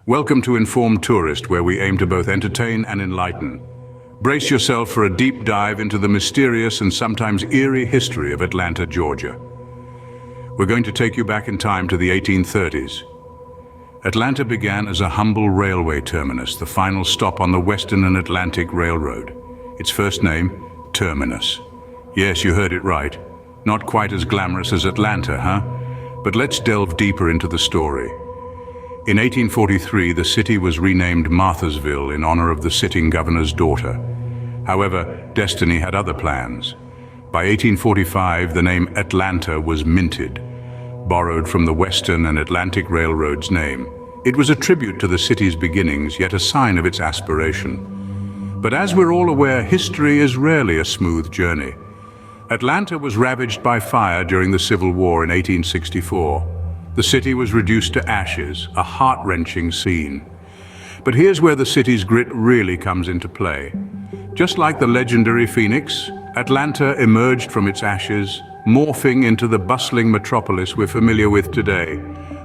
Welcome to Informed Tourist, where we aim to both entertain and enlighten. Brace yourself for a deep dive into the mysterious and sometimes eerie history of Atlanta, Georgia. We're going to take you back in time to the 1830s. Atlanta began as a humble railway terminus, the final stop on the Western and Atlantic Railroad. Its first name, Terminus. Yes, you heard it right. Not quite as glamorous as Atlanta, huh? But let's delve deeper into the story. In 1843, the city was renamed Marthasville in honor of the sitting governor's daughter. However, destiny had other plans. By 1845, the name Atlanta was minted, borrowed from the Western and Atlantic Railroad's name. It was a tribute to the city's beginnings, yet a sign of its aspiration. But as we're all aware, history is rarely a smooth journey. Atlanta was ravaged by fire during the Civil War in 1864. The city was reduced to ashes, a heart-wrenching scene. But here's where the city's grit really comes into play. Just like the legendary Phoenix, Atlanta emerged from its ashes, morphing into the bustling metropolis we're familiar with today.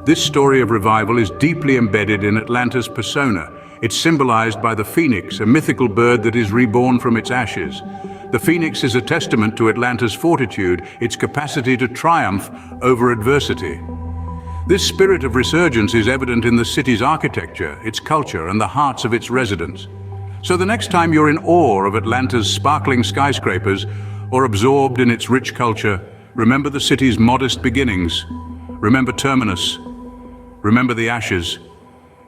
This story of revival is deeply embedded in Atlanta's persona. It's symbolized by the phoenix, a mythical bird that is reborn from its ashes. The phoenix is a testament to Atlanta's fortitude, its capacity to triumph over adversity. This spirit of resurgence is evident in the city's architecture, its culture, and the hearts of its residents. So the next time you're in awe of Atlanta's sparkling skyscrapers or absorbed in its rich culture, remember the city's modest beginnings. Remember Terminus. Remember the ashes.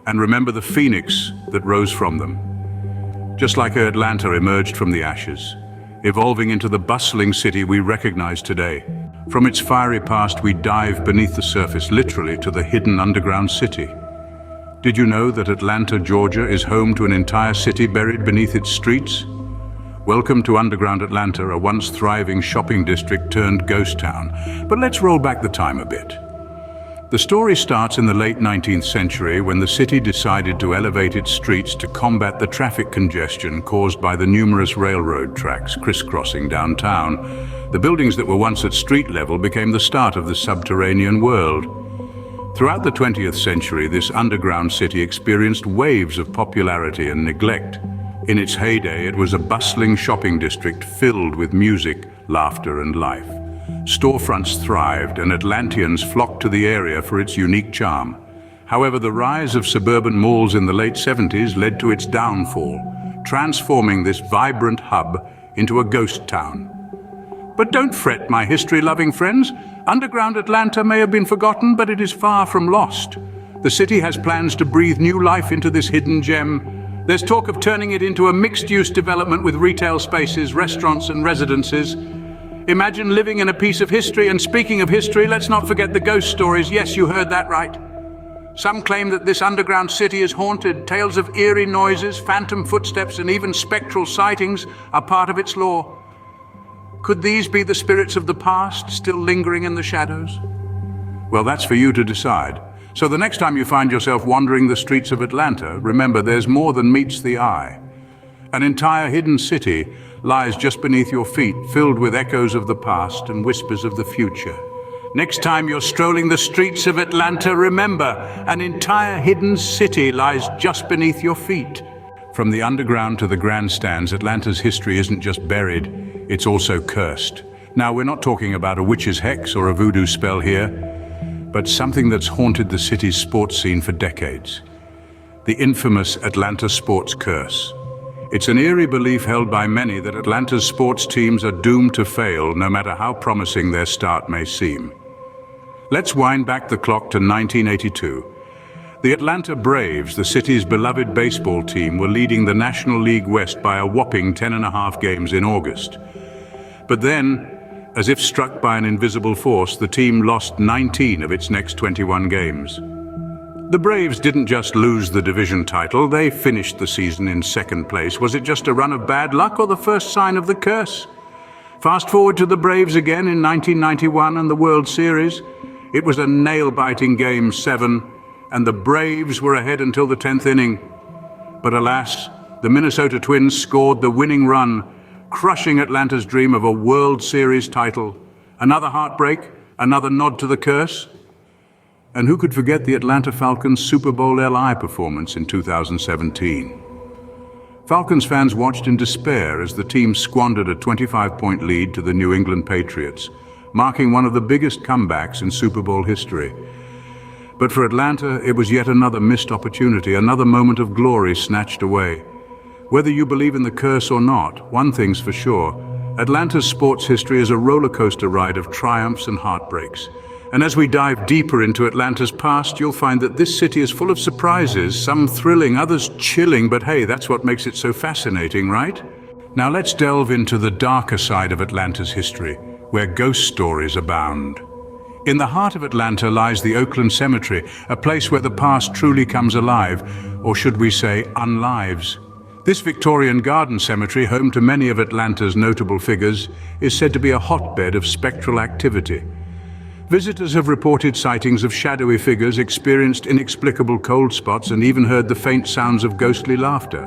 And remember the phoenix that rose from them. Just like Atlanta emerged from the ashes, evolving into the bustling city we recognize today. From its fiery past, we dive beneath the surface, literally to the hidden underground city. Did you know that Atlanta, Georgia is home to an entire city buried beneath its streets? Welcome to underground Atlanta, a once thriving shopping district turned ghost town. But let's roll back the time a bit. The story starts in the late 19th century when the city decided to elevate its streets to combat the traffic congestion caused by the numerous railroad tracks crisscrossing downtown. The buildings that were once at street level became the start of the subterranean world. Throughout the 20th century, this underground city experienced waves of popularity and neglect. In its heyday, it was a bustling shopping district filled with music, laughter, and life. Storefronts thrived, and Atlanteans flocked to the area for its unique charm. However, the rise of suburban malls in the late 70s led to its downfall, transforming this vibrant hub into a ghost town. But don't fret, my history-loving friends. Underground Atlanta may have been forgotten, but it is far from lost. The city has plans to breathe new life into this hidden gem. There's talk of turning it into a mixed-use development with retail spaces, restaurants, and residences. Imagine living in a piece of history, and speaking of history, let's not forget the ghost stories. Yes, you heard that right. Some claim that this underground city is haunted. Tales of eerie noises, phantom footsteps, and even spectral sightings are part of its lore. Could these be the spirits of the past, still lingering in the shadows? Well, that's for you to decide. So the next time you find yourself wandering the streets of Atlanta, remember there's more than meets the eye. An entire hidden city lies just beneath your feet, filled with echoes of the past and whispers of the future. Next time you're strolling the streets of Atlanta, remember, an entire hidden city lies just beneath your feet. From the underground to the grandstands, Atlanta's history isn't just buried, it's also cursed. Now, we're not talking about a witch's hex or a voodoo spell here, but something that's haunted the city's sports scene for decades. The infamous Atlanta sports curse. It's an eerie belief held by many that Atlanta's sports teams are doomed to fail, no matter how promising their start may seem. Let's wind back the clock to 1982. The Atlanta Braves, the city's beloved baseball team, were leading the National League West by a whopping 10.5 games in August. But then, as if struck by an invisible force, the team lost 19 of its next 21 games. The Braves didn't just lose the division title, they finished the season in second place. Was it just a run of bad luck or the first sign of the curse? Fast forward to the Braves again in 1991 and the World Series. It was a nail-biting Game 7, and the Braves were ahead until the 10th inning. But alas, the Minnesota Twins scored the winning run, crushing Atlanta's dream of a World Series title. Another heartbreak, another nod to the curse. And who could forget the Atlanta Falcons' Super Bowl LI performance in 2017? Falcons fans watched in despair as the team squandered a 25-point lead to the New England Patriots, marking one of the biggest comebacks in Super Bowl history. But for Atlanta, it was yet another missed opportunity, another moment of glory snatched away. Whether you believe in the curse or not, one thing's for sure: Atlanta's sports history is a roller coaster ride of triumphs and heartbreaks. And as we dive deeper into Atlanta's past, you'll find that this city is full of surprises, some thrilling, others chilling, but hey, that's what makes it so fascinating, right? Now let's delve into the darker side of Atlanta's history, where ghost stories abound. In the heart of Atlanta lies the Oakland Cemetery, a place where the past truly comes alive, or should we say, unlives. This Victorian garden cemetery, home to many of Atlanta's notable figures, is said to be a hotbed of spectral activity. Visitors have reported sightings of shadowy figures, experienced inexplicable cold spots, and even heard the faint sounds of ghostly laughter.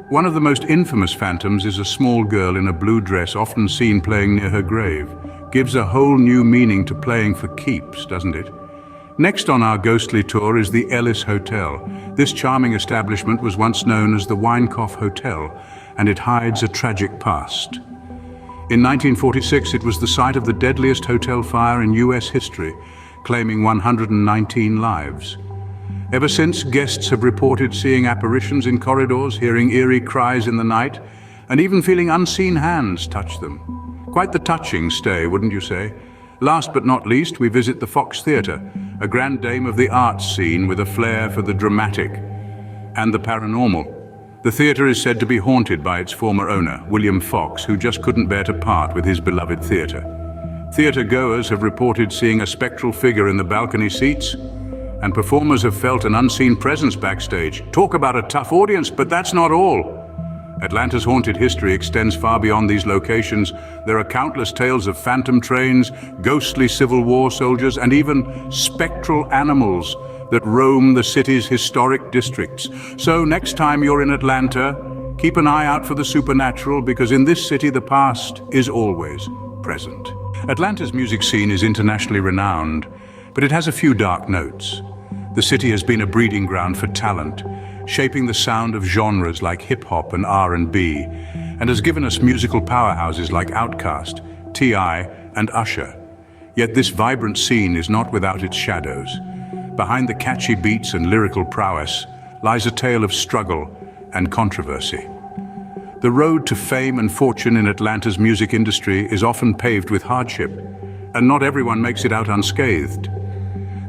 One of the most infamous phantoms is a small girl in a blue dress, often seen playing near her grave. Gives a whole new meaning to playing for keeps, doesn't it? Next on our ghostly tour is the Ellis Hotel. This charming establishment was once known as the Winecoff Hotel, and it hides a tragic past. In 1946, it was the site of the deadliest hotel fire in US history, claiming 119 lives. Ever since, guests have reported seeing apparitions in corridors, hearing eerie cries in the night, and even feeling unseen hands touch them. Quite the touching stay, wouldn't you say? Last but not least, we visit the Fox Theatre, a grand dame of the arts scene with a flair for the dramatic and the paranormal. The theatre is said to be haunted by its former owner, William Fox, who just couldn't bear to part with his beloved theatre. Theatre goers have reported seeing a spectral figure in the balcony seats, and performers have felt an unseen presence backstage. Talk about a tough audience, but that's not all. Atlanta's haunted history extends far beyond these locations. There are countless tales of phantom trains, ghostly Civil War soldiers, and even spectral animals that roam the city's historic districts. So next time you're in Atlanta, keep an eye out for the supernatural, because in this city the past is always present. Atlanta's music scene is internationally renowned, but it has a few dark notes. The city has been a breeding ground for talent, shaping the sound of genres like hip-hop and R&B, and has given us musical powerhouses like Outkast, T.I., and Usher. Yet this vibrant scene is not without its shadows. Behind the catchy beats and lyrical prowess lies a tale of struggle and controversy. The road to fame and fortune in Atlanta's music industry is often paved with hardship, and not everyone makes it out unscathed.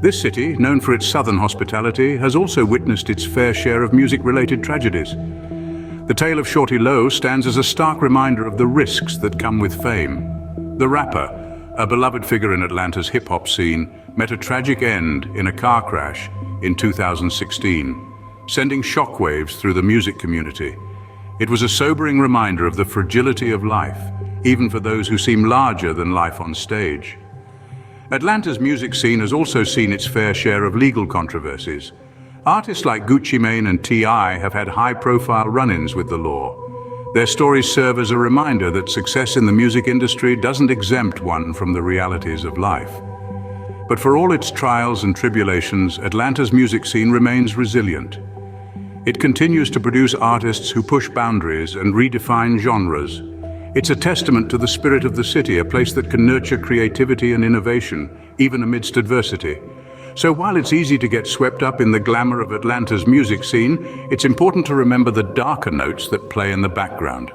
This city, known for its southern hospitality, has also witnessed its fair share of music-related tragedies. The tale of Shorty Lowe stands as a stark reminder of the risks that come with fame. The rapper, a beloved figure in Atlanta's hip-hop scene, met a tragic end in a car crash in 2016, sending shockwaves through the music community. It was a sobering reminder of the fragility of life, even for those who seem larger than life on stage. Atlanta's music scene has also seen its fair share of legal controversies. Artists like Gucci Mane and T.I. have had high-profile run-ins with the law. Their stories serve as a reminder that success in the music industry doesn't exempt one from the realities of life. But for all its trials and tribulations, Atlanta's music scene remains resilient. It continues to produce artists who push boundaries and redefine genres. It's a testament to the spirit of the city, a place that can nurture creativity and innovation, even amidst adversity. So while it's easy to get swept up in the glamour of Atlanta's music scene, it's important to remember the darker notes that play in the background.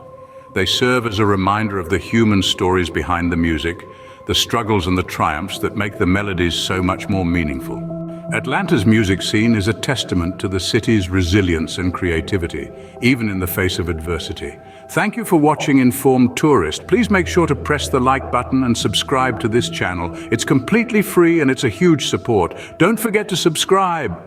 They serve as a reminder of the human stories behind the music, the struggles and the triumphs that make the melodies so much more meaningful. Atlanta's music scene is a testament to the city's resilience and creativity, even in the face of adversity. Thank you for watching Informed Tourist. Please make sure to press the like button and subscribe to this channel. It's completely free and it's a huge support. Don't forget to subscribe.